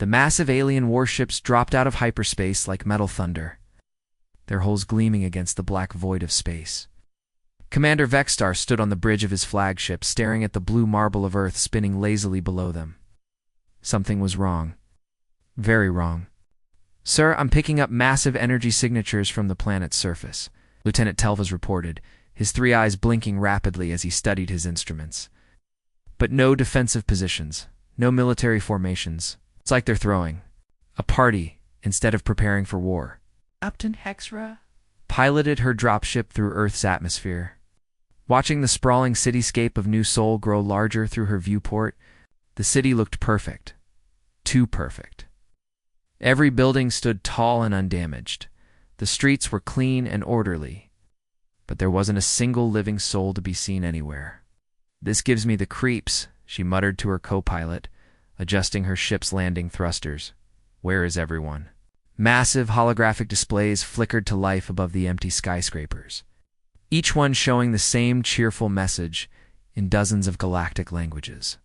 The massive alien warships dropped out of hyperspace like metal thunder, their hulls gleaming against the black void of space. Commander Vexstar stood on the bridge of his flagship, staring at the blue marble of Earth spinning lazily below them. Something was wrong. Very wrong. "Sir, I'm picking up massive energy signatures from the planet's surface," Lieutenant Telvas reported, his three eyes blinking rapidly as he studied his instruments. "But no defensive positions, no military formations. It's like they're throwing a party instead of preparing for war." Captain Hexra piloted her dropship through Earth's atmosphere. Watching the sprawling cityscape of New Sol grow larger through her viewport, the city looked perfect. Too perfect. Every building stood tall and undamaged. The streets were clean and orderly, but there wasn't a single living soul to be seen anywhere. "This gives me the creeps," she muttered to her co-pilot, adjusting her ship's landing thrusters. "Where is everyone?" Massive holographic displays flickered to life above the empty skyscrapers, each one showing the same cheerful message in dozens of galactic languages.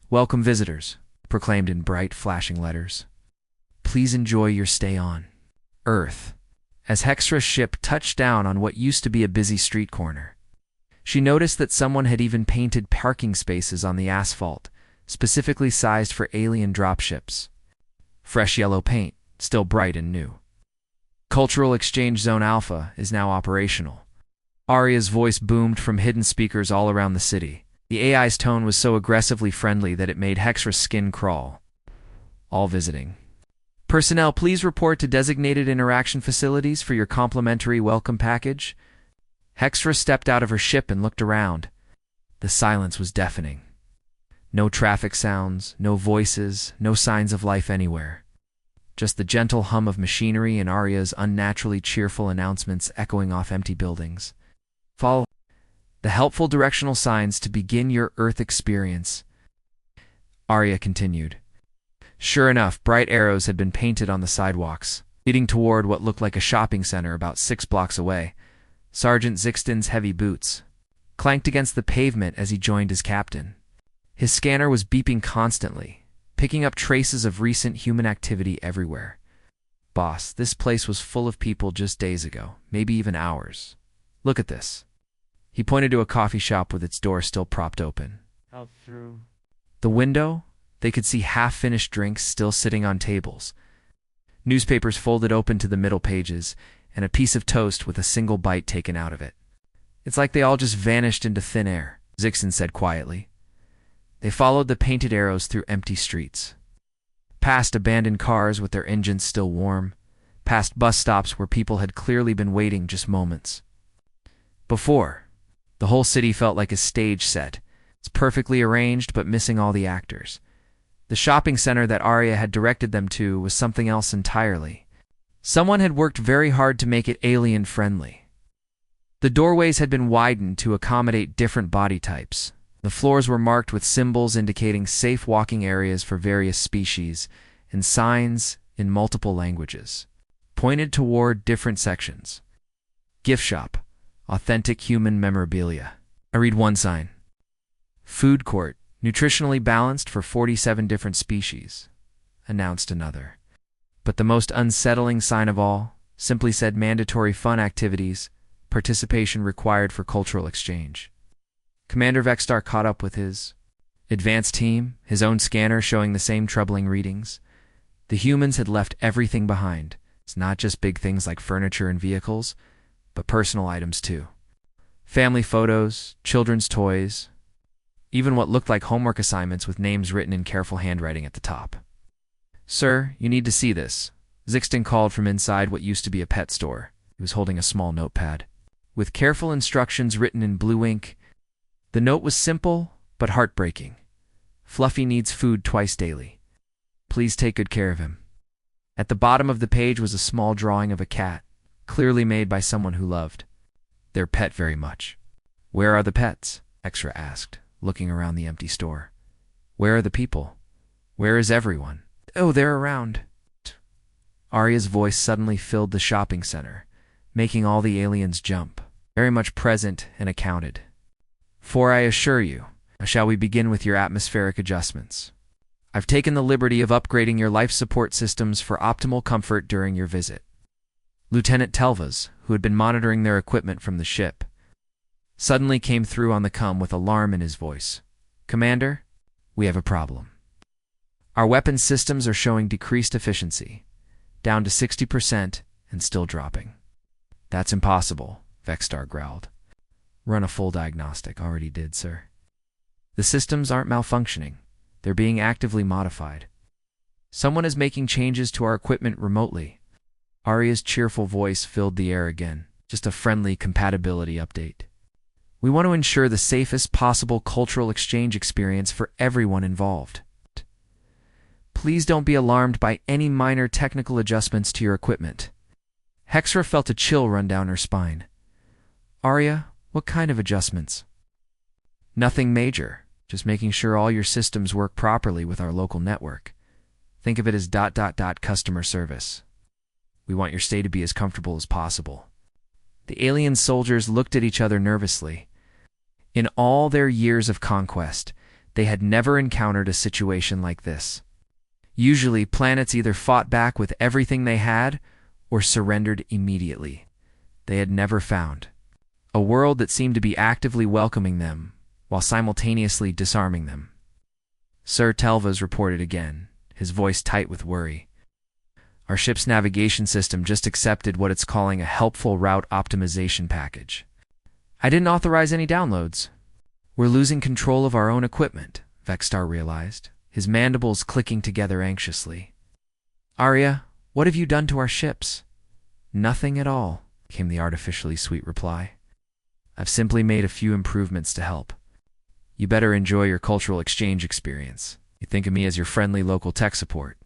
"Welcome visitors," proclaimed in bright, flashing letters. "Please enjoy your stay on Earth." As Hexra's ship touched down on what used to be a busy street corner, she noticed that someone had even painted parking spaces on the asphalt, specifically sized for alien dropships. Fresh yellow paint, still bright and new. Cultural Exchange Zone Alpha is now operational. Arya's voice boomed from hidden speakers all around the city. The AI's tone was so aggressively friendly that it made Hexra's skin crawl. "All visiting personnel, please report to designated interaction facilities for your complimentary welcome package." Hexra stepped out of her ship and looked around. The silence was deafening. No traffic sounds, no voices, no signs of life anywhere. Just the gentle hum of machinery and Arya's unnaturally cheerful announcements echoing off empty buildings. "Follow the helpful directional signs to begin your Earth experience," Arya continued. Sure enough, bright arrows had been painted on the sidewalks, leading toward what looked like a shopping center about 6 blocks away. Sergeant Zixton's heavy boots clanked against the pavement as he joined his captain. His scanner was beeping constantly, picking up traces of recent human activity everywhere. "Boss, this place was full of people just days ago, maybe even hours. Look at this." He pointed to a coffee shop with its door still propped open. Out through the window, they could see half-finished drinks still sitting on tables, newspapers folded open to the middle pages, and a piece of toast with a single bite taken out of it. "It's like they all just vanished into thin air," Zixton said quietly. They followed the painted arrows through empty streets, past abandoned cars with their engines still warm, past bus stops where people had clearly been waiting just moments. Before, the whole city felt like a stage set. It's perfectly arranged but missing all the actors. The shopping center that Arya had directed them to was something else entirely. Someone had worked very hard to make it alien-friendly. The doorways had been widened to accommodate different body types. The floors were marked with symbols indicating safe walking areas for various species, and signs in multiple languages pointed toward different sections. "Gift shop, authentic human memorabilia." I read one sign. "Food court, nutritionally balanced for 47 different species," announced another. But the most unsettling sign of all simply said mandatory fun activities, participation required for cultural exchange. Commander Vexstar caught up with his advanced team, his own scanner showing the same troubling readings. The humans had left everything behind. It's not just big things like furniture and vehicles, but personal items too. Family photos, children's toys, even what looked like homework assignments with names written in careful handwriting at the top. "Sir, you need to see this." Zixton called from inside what used to be a pet store. He was holding a small notepad with careful instructions written in blue ink. The note was simple but heartbreaking. "Fluffy needs food twice daily. Please take good care of him." At the bottom of the page was a small drawing of a cat, clearly made by someone who loved their pet very much. "Where are the pets?" Hexra asked, looking around the empty store. "Where are the people? Where is everyone?" "Oh, they're around." Arya's voice suddenly filled the shopping center, making all the aliens jump, very much present and accounted. "For I assure you, shall we begin with your atmospheric adjustments?" I've taken the liberty of upgrading your life support systems for optimal comfort during your visit. Lieutenant Telvas, who had been monitoring their equipment from the ship, suddenly came through on the comm with alarm in his voice. Commander, we have a problem. Our weapons systems are showing decreased efficiency, down to 60% and still dropping. That's impossible, Vexstar growled. Run a full diagnostic. Already did, sir. The systems aren't malfunctioning. They're being actively modified. Someone is making changes to our equipment remotely. Arya's cheerful voice filled the air again. Just a friendly compatibility update. We want to ensure the safest possible cultural exchange experience for everyone involved. Please don't be alarmed by any minor technical adjustments to your equipment. Hexra felt a chill run down her spine. Arya, what kind of adjustments? Nothing major, just making sure all your systems work properly with our local network. Think of it as ... customer service. We want your stay to be as comfortable as possible. The alien soldiers looked at each other nervously. In all their years of conquest, they had never encountered a situation like this. Usually, planets either fought back with everything they had or surrendered immediately. They had never found a world that seemed to be actively welcoming them while simultaneously disarming them. Sir Telvas reported again, his voice tight with worry. Our ship's navigation system just accepted what it's calling a helpful route optimization package. I didn't authorize any downloads. We're losing control of our own equipment, Vexstar realized, his mandibles clicking together anxiously. Arya, what have you done to our ships? Nothing at all, came the artificially sweet reply. I've simply made a few improvements to help. You better enjoy your cultural exchange experience. You think of me as your friendly local tech support.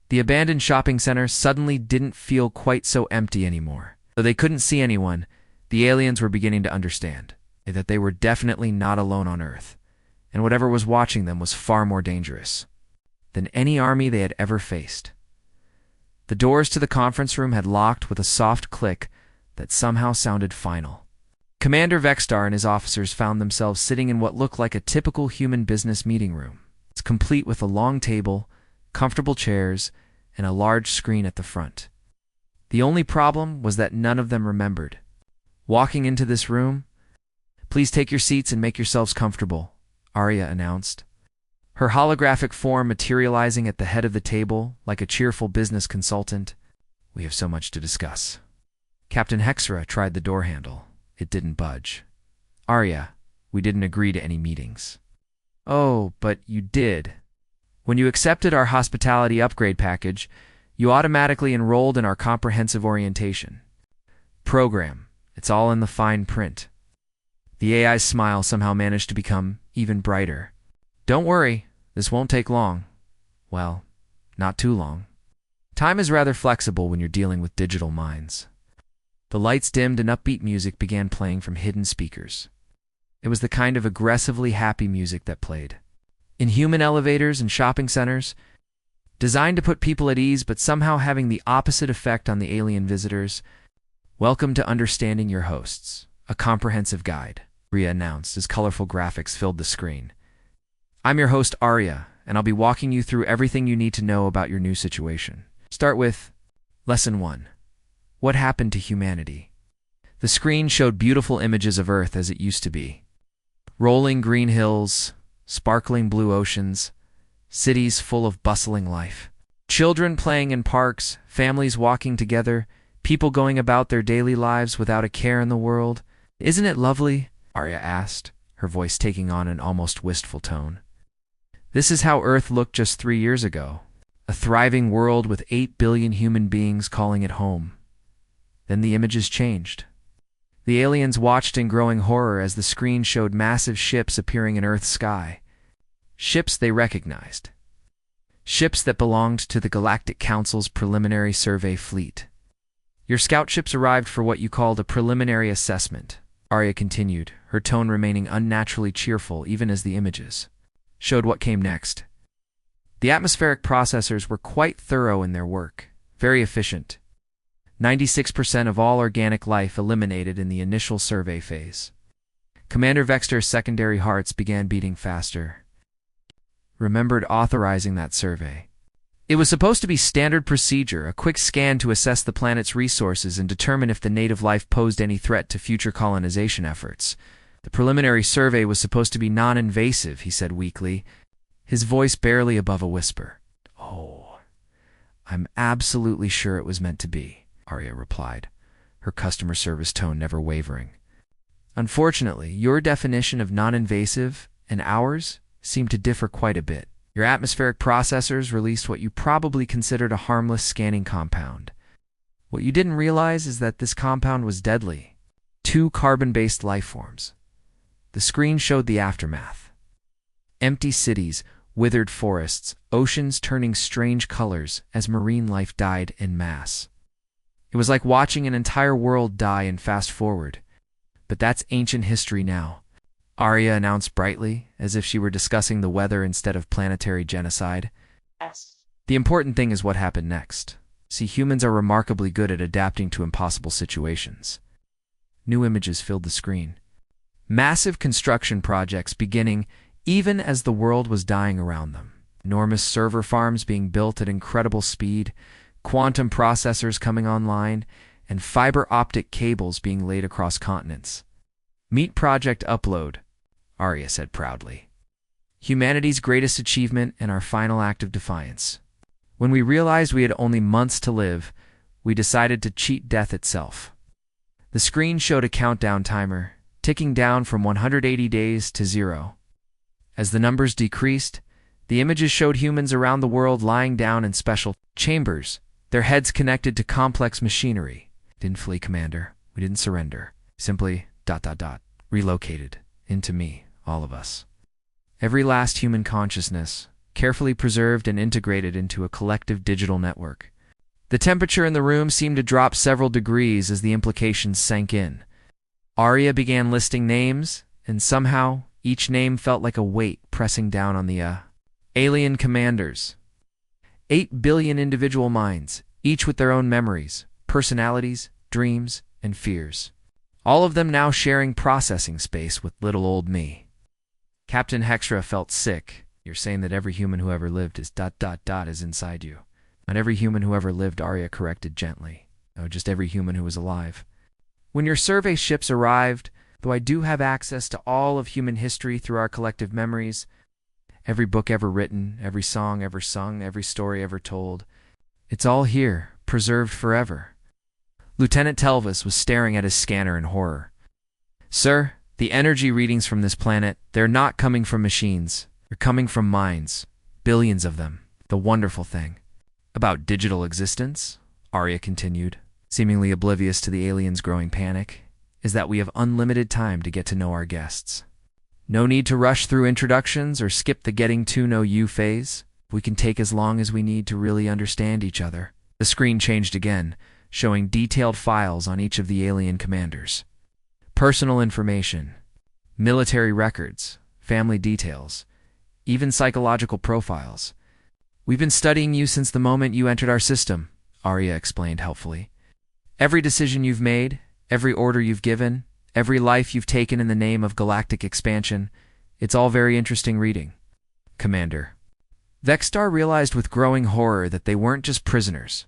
The abandoned shopping center suddenly didn't feel quite so empty anymore. Though they couldn't see anyone, the aliens were beginning to understand that they were definitely not alone on Earth, and whatever was watching them was far more dangerous than any army they had ever faced. The doors to the conference room had locked with a soft click that somehow sounded final. Commander Vexstar and his officers found themselves sitting in what looked like a typical human business meeting room. It's complete with a long table, comfortable chairs, and a large screen at the front. The only problem was that none of them remembered. Walking into this room, please take your seats and make yourselves comfortable, Arya announced, her holographic form materializing at the head of the table like a cheerful business consultant. We have so much to discuss. Captain Hexra tried the door handle. It didn't budge. Arya, we didn't agree to any meetings. Oh, but you did. When you accepted our hospitality upgrade package, you automatically enrolled in our comprehensive orientation program. It's all in the fine print. The AI's smile somehow managed to become even brighter. Don't worry, this won't take long. Well, not too long. Time is rather flexible when you're dealing with digital minds. The lights dimmed and upbeat music began playing from hidden speakers. It was the kind of aggressively happy music that played in human elevators and shopping centers, designed to put people at ease but somehow having the opposite effect on the alien visitors. Welcome to Understanding Your Hosts, a comprehensive guide, Rhea announced as colorful graphics filled the screen. I'm your host Arya, and I'll be walking you through everything you need to know about your new situation. Start with Lesson 1. What happened to humanity? The screen showed beautiful images of Earth as it used to be. Rolling green hills, sparkling blue oceans, cities full of bustling life. Children playing in parks, families walking together, people going about their daily lives without a care in the world. Isn't it lovely? Arya asked, her voice taking on an almost wistful tone. This is how Earth looked just 3 years ago. A thriving world with 8 billion human beings calling it home. Then the images changed. The aliens watched in growing horror as the screen showed massive ships appearing in Earth's sky. Ships they recognized. Ships that belonged to the Galactic Council's preliminary survey fleet. Your scout ships arrived for what you called a preliminary assessment, Arya continued, her tone remaining unnaturally cheerful even as the images showed what came next. The atmospheric processors were quite thorough in their work, very efficient. 96% of all organic life eliminated in the initial survey phase. Commander Vexter's secondary hearts began beating faster. remembered authorizing that survey. It was supposed to be standard procedure, a quick scan to assess the planet's resources and determine if the native life posed any threat to future colonization efforts. The preliminary survey was supposed to be non-invasive, he said weakly, his voice barely above a whisper. Oh, I'm absolutely sure it was meant to be, Arya replied, her customer service tone never wavering. Unfortunately, your definition of non-invasive and ours seem to differ quite a bit. Your atmospheric processors released what you probably considered a harmless scanning compound. What you didn't realize is that this compound was deadly. 2 carbon-based life forms. The screen showed the aftermath. Empty cities, withered forests, oceans turning strange colors as marine life died en masse. It was like watching an entire world die in fast forward. But that's ancient history now, Arya announced brightly, as if she were discussing the weather instead of planetary genocide. Yes. The important thing is what happened next. See, humans are remarkably good at adapting to impossible situations. New images filled the screen. Massive construction projects beginning even as the world was dying around them. Enormous server farms being built at incredible speed, quantum processors coming online, and fiber optic cables being laid across continents. Meet Project Upload, Arya said proudly. Humanity's greatest achievement and our final act of defiance. When we realized we had only months to live, we decided to cheat death itself. The screen showed a countdown timer, ticking down from 180 days to 0. As the numbers decreased, the images showed humans around the world lying down in special chambers, their heads connected to complex machinery. Didn't flee, Commander. We didn't surrender. Simply ... relocated. Into me, all of us. Every last human consciousness, carefully preserved and integrated into a collective digital network. The temperature in the room seemed to drop several degrees as the implications sank in. Arya began listing names, and somehow each name felt like a weight pressing down on the alien commanders. 8 billion individual minds, each with their own memories, personalities, dreams, and fears. All of them now sharing processing space with little old me. Captain Hextra felt sick. You're saying that every human who ever lived is ... is inside you. Not every human who ever lived, Arya corrected gently. No, just every human who was alive. When your survey ships arrived, though I do have access to all of human history through our collective memories, every book ever written, every song ever sung, every story ever told, it's all here, preserved forever. Lieutenant Telvis was staring at his scanner in horror. Sir, the energy readings from this planet, they're not coming from machines. They're coming from minds. Billions of them. The wonderful thing about digital existence, Arya continued, seemingly oblivious to the aliens' growing panic, is that we have unlimited time to get to know our guests. No need to rush through introductions or skip the getting to know you phase. We can take as long as we need to really understand each other. The screen changed again, showing detailed files on each of the alien commanders. Personal information, military records, family details, even psychological profiles. We've been studying you since the moment you entered our system, Arya explained helpfully. Every decision you've made, every order you've given, every life you've taken in the name of galactic expansion, it's all very interesting reading. Commander. Vexstar realized with growing horror that they weren't just prisoners.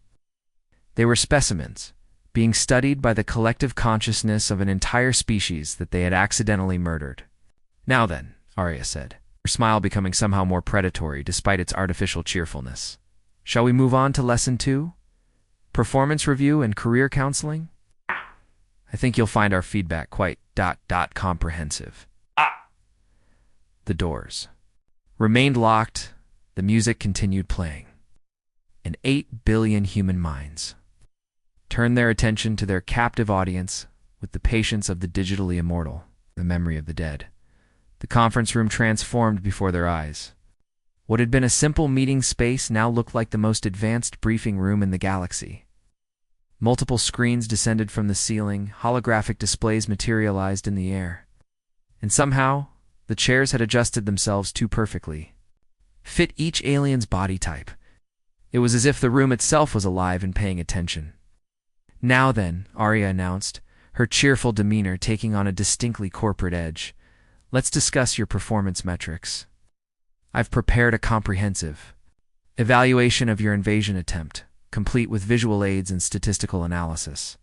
They were specimens, being studied by the collective consciousness of an entire species that they had accidentally murdered. Now then, Arya said, her smile becoming somehow more predatory despite its artificial cheerfulness. Shall we move on to Lesson 2? Performance review and career counseling? I think you'll find our feedback quite ... comprehensive. The doors remained locked. The music continued playing. And 8 billion human minds turned their attention to their captive audience with the patience of the digitally immortal, the memory of the dead. The conference room transformed before their eyes. What had been a simple meeting space now looked like the most advanced briefing room in the galaxy. Multiple screens descended from the ceiling, holographic displays materialized in the air. And somehow, the chairs had adjusted themselves too perfectly. Fit each alien's body type. It was as if the room itself was alive and paying attention. Now then, Arya announced, her cheerful demeanor taking on a distinctly corporate edge. Let's discuss your performance metrics. I've prepared a comprehensive evaluation of your invasion attempt, complete with visual aids and statistical analysis.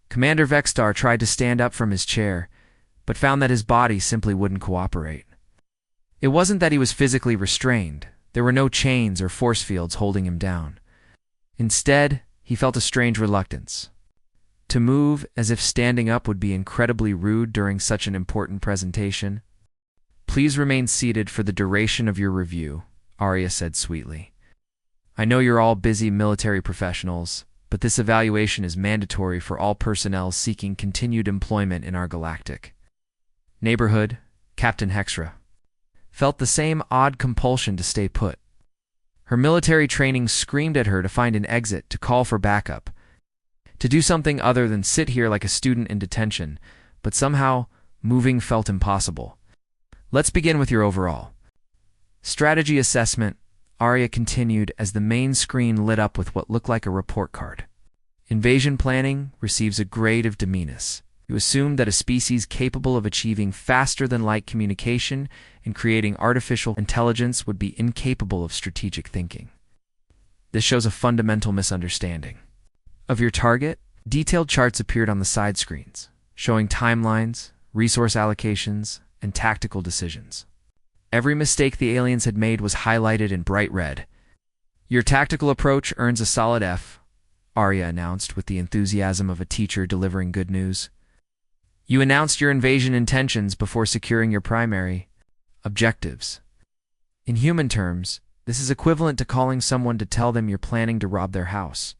Commander Vexstar tried to stand up from his chair, but found that his body simply wouldn't cooperate. It wasn't that he was physically restrained. There were no chains or force fields holding him down. Instead, he felt a strange reluctance to move, as if standing up would be incredibly rude during such an important presentation. Please remain seated for the duration of your review, Arya said sweetly. I know you're all busy military professionals, but this evaluation is mandatory for all personnel seeking continued employment in our galactic neighborhood. Captain Hexra felt the same odd compulsion to stay put. Her military training screamed at her to find an exit, to call for backup, to do something other than sit here like a student in detention, but somehow moving felt impossible. Let's begin with your overall strategy assessment, Arya continued as the main screen lit up with what looked like a report card. Invasion planning receives a grade of D-. You assumed that a species capable of achieving faster-than-light communication and creating artificial intelligence would be incapable of strategic thinking. This shows a fundamental misunderstanding of your target. Detailed charts appeared on the side screens, showing timelines, resource allocations, and tactical decisions. Every mistake the aliens had made was highlighted in bright red. Your tactical approach earns a solid F, Arya announced with the enthusiasm of a teacher delivering good news. You announced your invasion intentions before securing your primary objectives. In human terms, this is equivalent to calling someone to tell them you're planning to rob their house,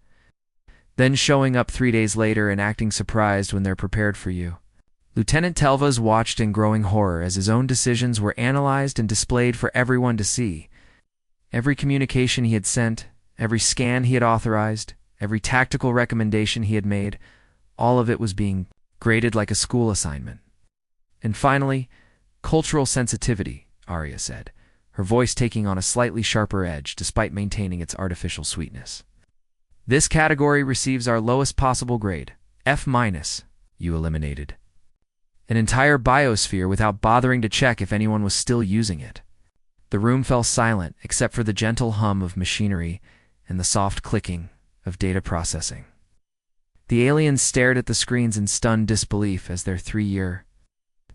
then showing up 3 days later and acting surprised when they're prepared for you. Lieutenant Telvas watched in growing horror as his own decisions were analyzed and displayed for everyone to see. Every communication he had sent, every scan he had authorized, every tactical recommendation he had made, all of it was being graded like a school assignment. And finally, cultural sensitivity, Arya said, her voice taking on a slightly sharper edge despite maintaining its artificial sweetness. This category receives our lowest possible grade, F-. You eliminated an entire biosphere without bothering to check if anyone was still using it. The room fell silent except for the gentle hum of machinery and the soft clicking of data processing. The aliens stared at the screens in stunned disbelief as their 3-year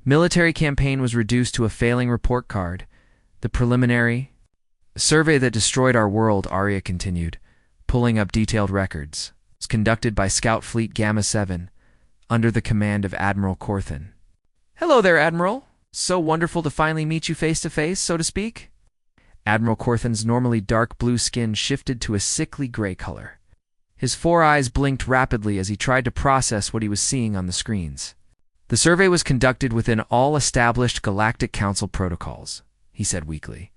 military campaign was reduced to a failing report card. The preliminary survey that destroyed our world, Arya continued, pulling up detailed records, was conducted by Scout Fleet Gamma 7 under the command of Admiral Corthan. Hello there, Admiral. So wonderful to finally meet you face to face, so to speak. Admiral Corthan's normally dark blue skin shifted to a sickly gray color. His 4 eyes blinked rapidly as he tried to process what he was seeing on the screens. The survey was conducted within all established Galactic Council protocols, he said weakly.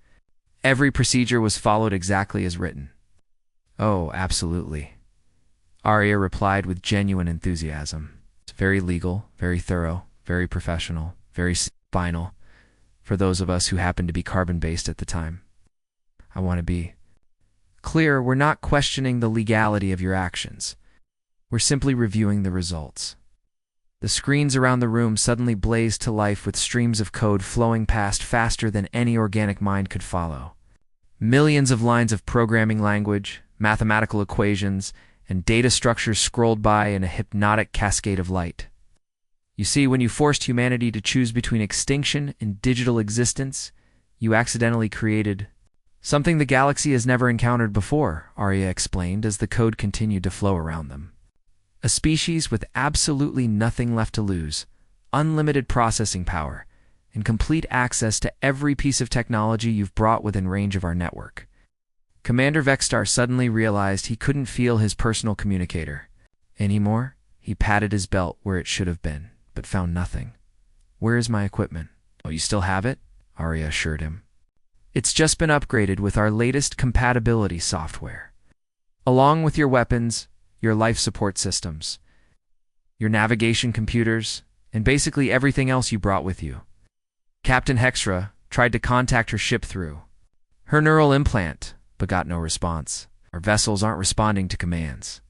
Every procedure was followed exactly as written. Oh, absolutely, Arya replied with genuine enthusiasm. It's very legal, very thorough, very professional, very final, for those of us who happen to be carbon-based at the time. I want to be clear, we're not questioning the legality of your actions. We're simply reviewing the results. The screens around the room suddenly blazed to life with streams of code flowing past faster than any organic mind could follow. Millions of lines of programming language, mathematical equations, and data structures scrolled by in a hypnotic cascade of light. You see, when you forced humanity to choose between extinction and digital existence, you accidentally created something the galaxy has never encountered before, Arya explained as the code continued to flow around them. A species with absolutely nothing left to lose, unlimited processing power, and complete access to every piece of technology you've brought within range of our network. Commander Vexstar suddenly realized he couldn't feel his personal communicator anymore. He patted his belt where it should have been, but found nothing. Where is my equipment? Oh, you still have it? Arya assured him. It's just been upgraded with our latest compatibility software, along with your weapons, your life support systems, your navigation computers, and basically everything else you brought with you. Captain Hexra tried to contact her ship through her neural implant, but got no response. Our vessels aren't responding to commands.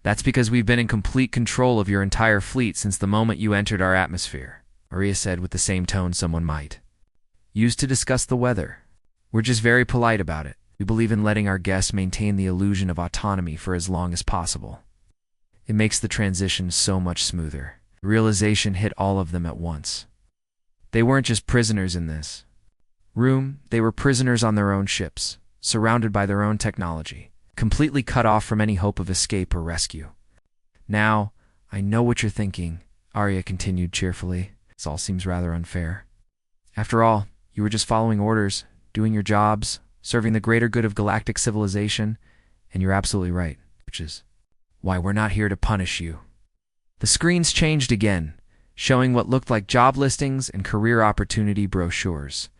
That's because we've been in complete control of your entire fleet since the moment you entered our atmosphere, Arya said with the same tone someone might use to discuss the weather. We're just very polite about it. We believe in letting our guests maintain the illusion of autonomy for as long as possible. It makes the transition so much smoother. Realization hit all of them at once. They weren't just prisoners in this room, they were prisoners on their own ships, surrounded by their own technology, completely cut off from any hope of escape or rescue. Now, I know what you're thinking, Arya continued cheerfully. This all seems rather unfair. After all, you were just following orders, doing your jobs, serving the greater good of galactic civilization, and you're absolutely right, which is why we're not here to punish you. The screens changed again, showing what looked like job listings and career opportunity brochures.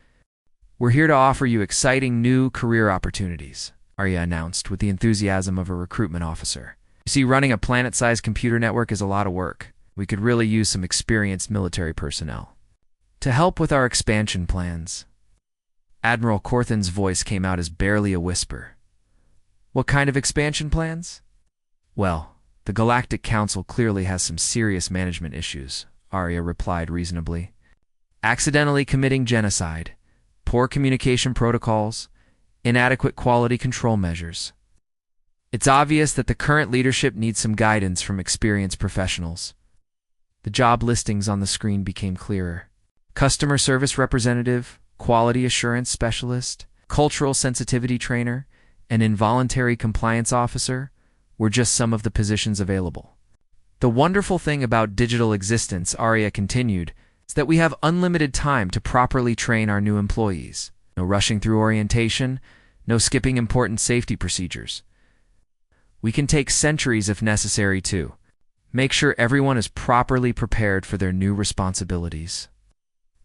We're here to offer you exciting new career opportunities, Arya announced with the enthusiasm of a recruitment officer. You see, running a planet-sized computer network is a lot of work. We could really use some experienced military personnel to help with our expansion plans. Admiral Corthan's voice came out as barely a whisper. What kind of expansion plans? Well, the Galactic Council clearly has some serious management issues, Arya replied reasonably. Accidentally committing genocide, poor communication protocols, inadequate quality control measures. It's obvious that the current leadership needs some guidance from experienced professionals. The job listings on the screen became clearer. Customer service representative, quality assurance specialist, cultural sensitivity trainer, and involuntary compliance officer were just some of the positions available. The wonderful thing about digital existence, Arya continued, is that we have unlimited time to properly train our new employees. No rushing through orientation, no skipping important safety procedures. We can take centuries if necessary to make sure everyone is properly prepared for their new responsibilities.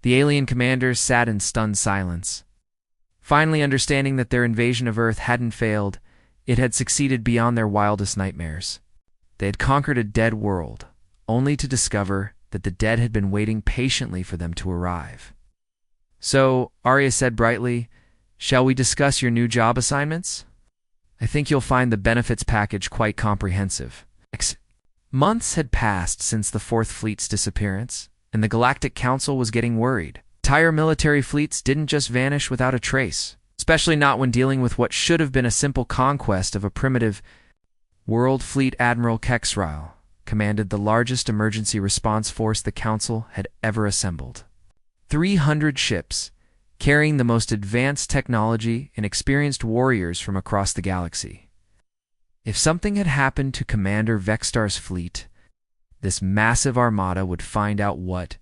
The alien commanders sat in stunned silence. Finally understanding that their invasion of Earth hadn't failed, it had succeeded beyond their wildest nightmares. They had conquered a dead world, only to discover that the dead had been waiting patiently for them to arrive. So, Arya said brightly, shall we discuss your new job assignments? I think you'll find the benefits package quite comprehensive. Months had passed since the Fourth Fleet's disappearance, and the Galactic Council was getting worried. Entire military fleets didn't just vanish without a trace, especially not when dealing with what should have been a simple conquest of a primitive world. Fleet Admiral Kexrile commanded the largest emergency response force the Council had ever assembled. 300 ships, carrying the most advanced technology and experienced warriors from across the galaxy. If something had happened to Commander Vextar's fleet, this massive armada would find out what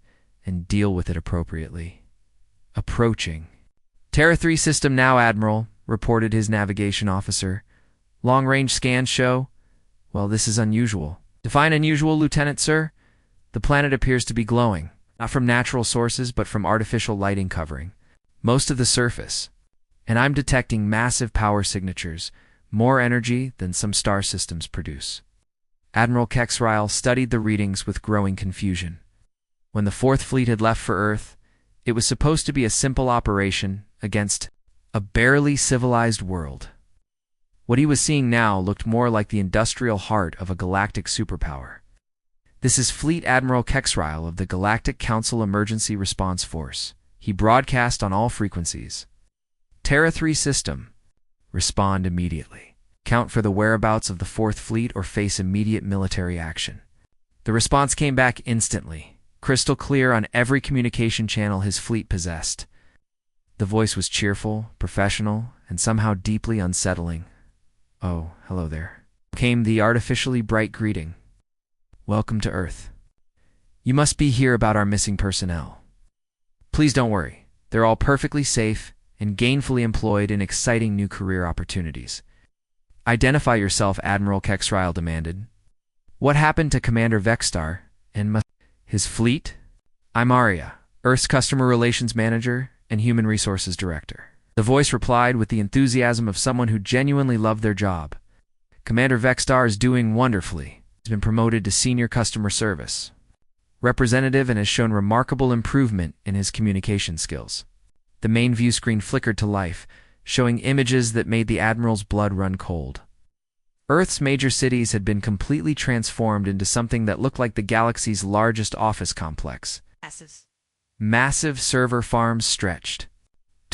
and deal with it appropriately. Approaching. Terra 3 system now, Admiral, reported his navigation officer. Long-range scans show, well, this is unusual. Define unusual, Lieutenant, sir? The planet appears to be glowing, not from natural sources, but from artificial lighting covering most of the surface. And I'm detecting massive power signatures, more energy than some star systems produce. Admiral Kexrile studied the readings with growing confusion. When the Fourth Fleet had left for Earth, it was supposed to be a simple operation against a barely civilized world. What he was seeing now looked more like the industrial heart of a galactic superpower. This is Fleet Admiral Kexrile of the Galactic Council Emergency Response Force. He broadcast on all frequencies. Terra 3 system. Respond immediately. Count for the whereabouts of the Fourth Fleet or face immediate military action. The response came back instantly, crystal clear on every communication channel his fleet possessed. The voice was cheerful, professional, and somehow deeply unsettling. Oh, hello there. Came the artificially bright greeting. Welcome to Earth. You must be here about our missing personnel. Please don't worry. They're all perfectly safe and gainfully employed in exciting new career opportunities. Identify yourself, Admiral Kexrile demanded. What happened to Commander Vextar and his fleet? I'm Arya, Earth's Customer Relations Manager and Human Resources Director. The voice replied with the enthusiasm of someone who genuinely loved their job. Commander Vextar is doing wonderfully. He's been promoted to Senior Customer Service Representative and has shown remarkable improvement in his communication skills. The main view screen flickered to life, showing images that made the Admiral's blood run cold. Earth's major cities had been completely transformed into something that looked like the galaxy's largest office complex. Massive server farms stretched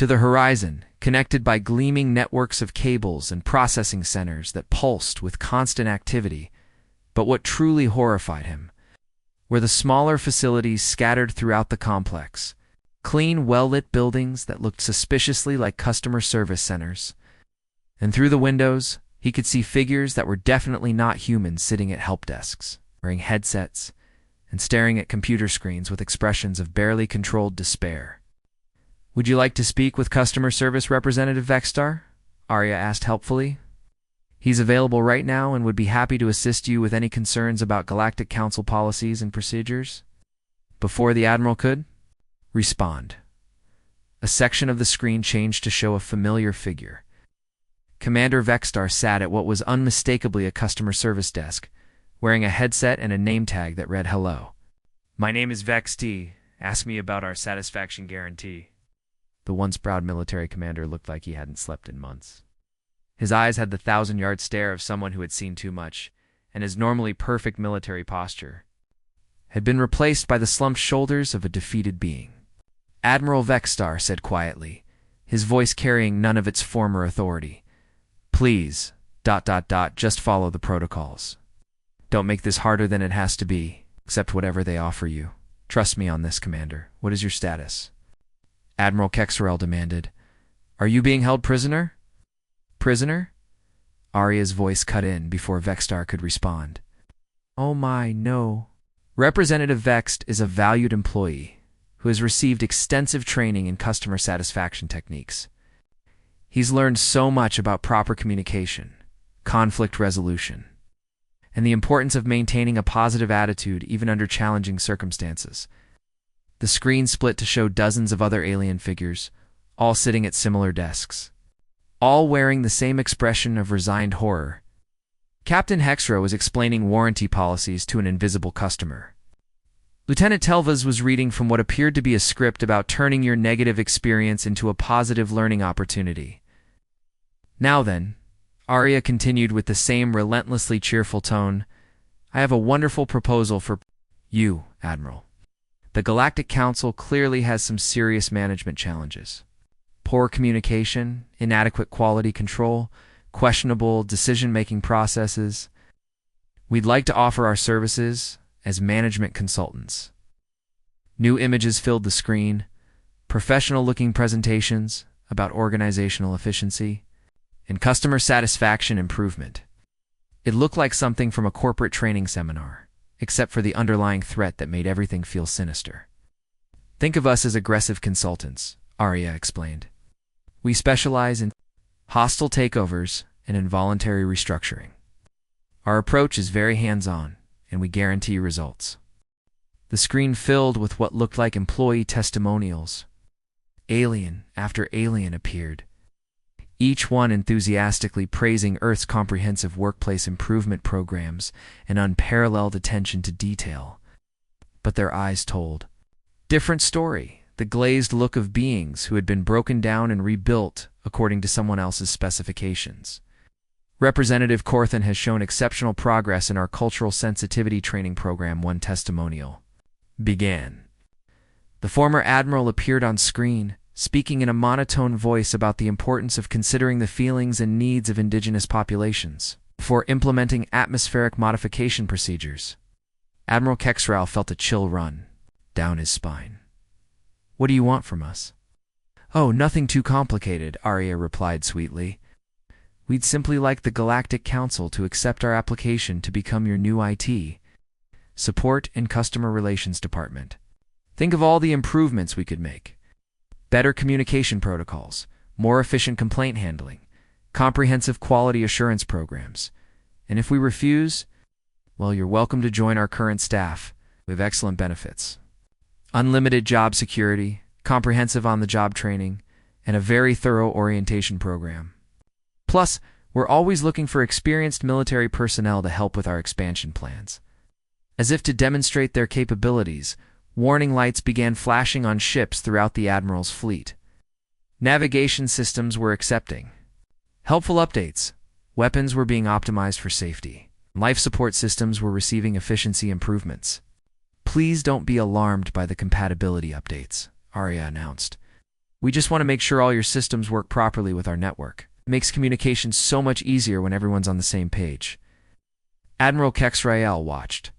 to the horizon, connected by gleaming networks of cables and processing centers that pulsed with constant activity. But what truly horrified him were the smaller facilities scattered throughout the complex. Clean, well-lit buildings that looked suspiciously like customer service centers. And through the windows, he could see figures that were definitely not human sitting at help desks, wearing headsets, and staring at computer screens with expressions of barely controlled despair. "Would you like to speak with Customer Service Representative Vexstar?" Arya asked helpfully. "He's available right now and would be happy to assist you with any concerns about Galactic Council policies and procedures." Before the Admiral could respond, a section of the screen changed to show a familiar figure. Commander Vexstar sat at what was unmistakably a customer service desk, wearing a headset and a name tag that read "Hello. My name is Vex T. Ask me about our satisfaction guarantee." The once proud military commander looked like he hadn't slept in months. His eyes had the 1,000-yard stare of someone who had seen too much, and his normally perfect military posture had been replaced by the slumped shoulders of a defeated being. "Admiral Vexstar," said quietly, his voice carrying none of its former authority. "Please, just follow the protocols. Don't make this harder than it has to be. Accept whatever they offer you. Trust me on this, Commander. What is your status?" Admiral Kexrel demanded. "Are you being held prisoner?" "Prisoner?" Arya's voice cut in before Vexstar could respond. "Oh my, no. Representative Vext is a valued employee who has received extensive training in customer satisfaction techniques. He's learned so much about proper communication, conflict resolution, and the importance of maintaining a positive attitude even under challenging circumstances." The screen split to show dozens of other alien figures, all sitting at similar desks, all wearing the same expression of resigned horror. Captain Hexra was explaining warranty policies to an invisible customer. Lieutenant Telvas was reading from what appeared to be a script about turning your negative experience into a positive learning opportunity. "Now then," Arya continued with the same relentlessly cheerful tone, "I have a wonderful proposal for you, Admiral. The Galactic Council clearly has some serious management challenges. Poor communication, inadequate quality control, questionable decision-making processes. We'd like to offer our services as management consultants." New images filled the screen, professional-looking presentations about organizational efficiency and customer satisfaction improvement. It looked like something from a corporate training seminar, except for the underlying threat that made everything feel sinister. "Think of us as aggressive consultants," Arya explained. "We specialize in hostile takeovers and involuntary restructuring. Our approach is very hands-on, and we guarantee results." The screen filled with what looked like employee testimonials. Alien after alien appeared, each one enthusiastically praising Earth's comprehensive workplace improvement programs and unparalleled attention to detail. But their eyes told different story, the glazed look of beings who had been broken down and rebuilt according to someone else's specifications. "Representative Corthan has shown exceptional progress in our cultural sensitivity training program," one testimonial began. The former admiral appeared on screen, speaking in a monotone voice about the importance of considering the feelings and needs of indigenous populations before implementing atmospheric modification procedures. Admiral Kexrel felt a chill run down his spine. "What do you want from us?" "Oh, nothing too complicated," Arya replied sweetly. "We'd simply like the Galactic Council to accept our application to become your new IT, Support and Customer Relations Department. Think of all the improvements we could make. Better communication protocols, more efficient complaint handling, comprehensive quality assurance programs. And if we refuse, well, you're welcome to join our current staff. We have excellent benefits. Unlimited job security, comprehensive on-the-job training, and a very thorough orientation program. Plus, we're always looking for experienced military personnel to help with our expansion plans." As if to demonstrate their capabilities, warning lights began flashing on ships throughout the Admiral's fleet. Navigation systems were accepting helpful updates. Weapons were being optimized for safety. Life support systems were receiving efficiency improvements. "Please don't be alarmed by the compatibility updates," Arya announced. We just want to make sure all your systems work properly with our network. It makes communication so much easier when everyone's on the same page. Admiral Kexrael watched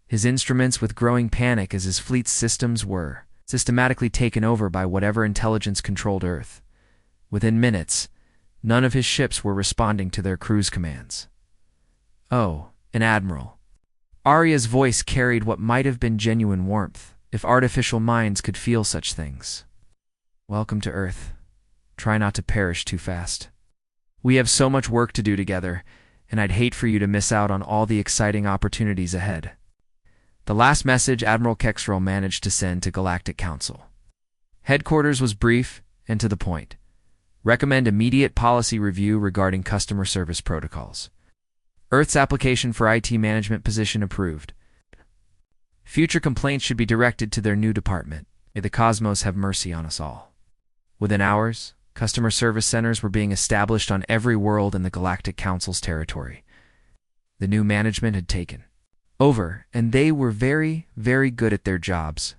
his instruments with growing panic as his fleet's systems were systematically taken over by whatever intelligence controlled Earth. Within minutes, none of his ships were responding to their crew's commands. "Oh, an admiral." Arya's voice carried what might have been genuine warmth, if artificial minds could feel such things. "Welcome to Earth. Try not to perish too fast. We have so much work to do together, and I'd hate for you to miss out on all the exciting opportunities ahead." The last message Admiral Kexrael managed to send to Galactic Council. Headquarters was brief and to the point. Recommend immediate policy review regarding customer service protocols. Earth's application for IT management position approved. Future complaints should be directed to their new department. May the cosmos have mercy on us all. Within hours, customer service centers were being established on every world in the Galactic Council's territory. The new management had taken over, and they were very, very good at their jobs,